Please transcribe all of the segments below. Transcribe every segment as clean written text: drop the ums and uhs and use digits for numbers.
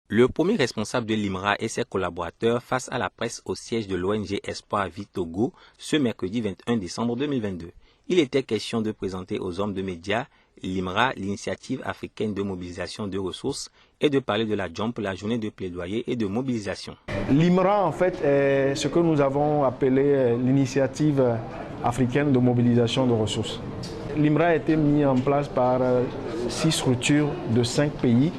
Le premier responsable de l'IMRA et ses collaborateurs face à la presse au siège de l'ONG Espoir Vie Togo ce mercredi 21 décembre 2022. Il était question de présenter aux hommes de médias l'IMRA, l'initiative africaine de mobilisation de ressources, et de parler de la JOMP, la journée de plaidoyer et de mobilisation. L'IMRA, en fait, est ce que nous avons appelé l'initiative africaine de mobilisation de ressources. L'IMRA a été mis en place par 6 structures de 5 pays,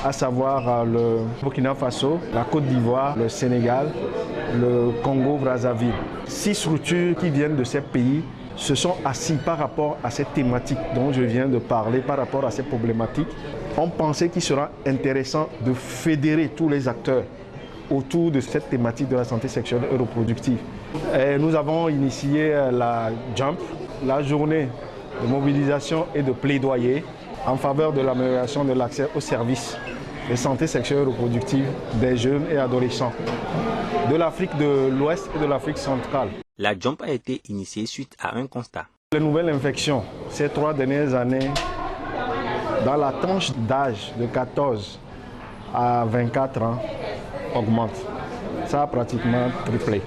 à savoir le Burkina Faso, la Côte d'Ivoire, le Sénégal, le Congo-Brazzaville. 6 structures qui viennent de ces pays se sont assis par rapport à cette thématique dont je viens de parler, par rapport à ces problématiques. On pensait qu'il sera intéressant de fédérer tous les acteurs autour de cette thématique de la santé sexuelle et reproductive. Et nous avons initié la JOMP, la journée de mobilisation et de plaidoyer en faveur de l'amélioration de l'accès aux services de santé sexuelle et reproductive des jeunes et adolescents de l'Afrique de l'Ouest et de l'Afrique centrale. La JOMP a été initiée suite à un constat. Les nouvelles infections, ces 3 dernières années, dans la tranche d'âge de 14 à 24 ans, augmentent. Ça a pratiquement triplé.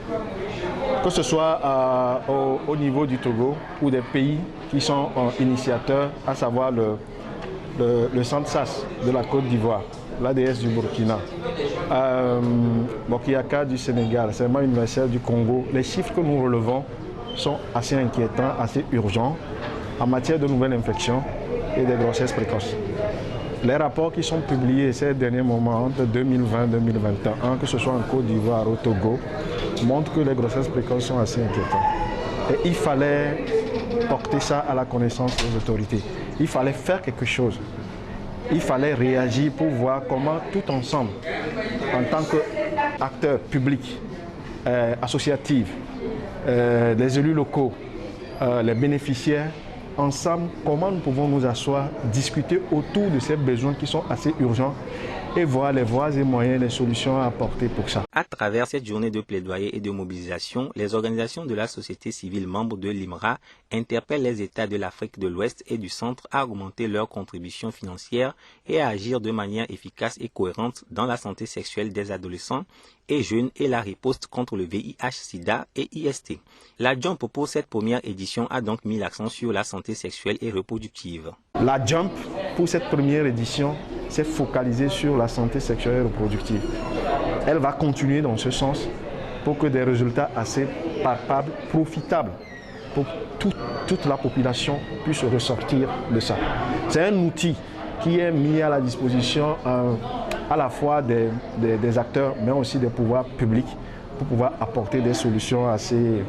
Que ce soit au niveau du Togo ou des pays qui sont initiateurs, à savoir le centre SAS de la Côte d'Ivoire, l'ADS du Burkina, Bokiaka du Sénégal, Serment universel du Congo. Les chiffres que nous relevons sont assez inquiétants, assez urgents en matière de nouvelles infections et de grossesses précoces. Les rapports qui sont publiés ces derniers moments entre 2020 et 2021, que ce soit en Côte d'Ivoire ou au Togo, montrent que les grossesses précoces sont assez inquiétantes. Et il fallait porter ça à la connaissance des autorités. Il fallait faire quelque chose. Il fallait réagir pour voir comment tout ensemble, en tant qu'acteurs publics, associatifs, les élus locaux, les bénéficiaires, ensemble, comment nous pouvons nous asseoir, discuter autour de ces besoins qui sont assez urgents et voir les voies et moyens, les solutions à apporter pour ça. À travers cette journée de plaidoyer et de mobilisation, les organisations de la société civile membres de l'IMRA interpellent les États de l'Afrique de l'Ouest et du Centre à augmenter leurs contributions financières et à agir de manière efficace et cohérente dans la santé sexuelle des adolescents et jeunes et la riposte contre le VIH-Sida et IST. La JOMP pour cette première édition a donc mis l'accent sur la santé sexuelle et reproductive. La JOMP pour cette première édition s'est focalisée sur la santé sexuelle et reproductive. Elle va continuer dans ce sens pour que des résultats assez palpables, profitables pour toute la population puisse ressortir de ça. C'est un outil qui est mis à la disposition à la fois des acteurs, mais aussi des pouvoirs publics pour pouvoir apporter des solutions assez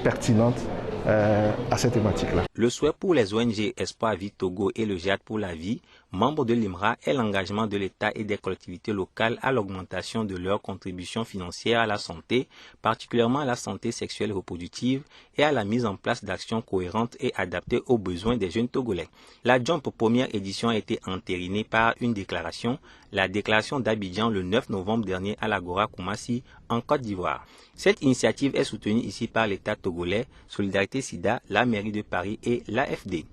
pertinentes à cette thématique-là. Le souhait pour les ONG Espoir Vie Togo et le GIAD pour la vie, membres de l'IMRA, est l'engagement de l'État et des collectivités locales à l'augmentation de leurs contributions financières à la santé, particulièrement à la santé sexuelle et reproductive, et à la mise en place d'actions cohérentes et adaptées aux besoins des jeunes Togolais. La JOMP première édition a été entérinée par une déclaration, la déclaration d'Abidjan le 9 novembre dernier à l'Agora Koumassi, en Côte d'Ivoire. Cette initiative est soutenue ici par l'État togolais, Solidarité Sida, la mairie de Paris et l'AFD.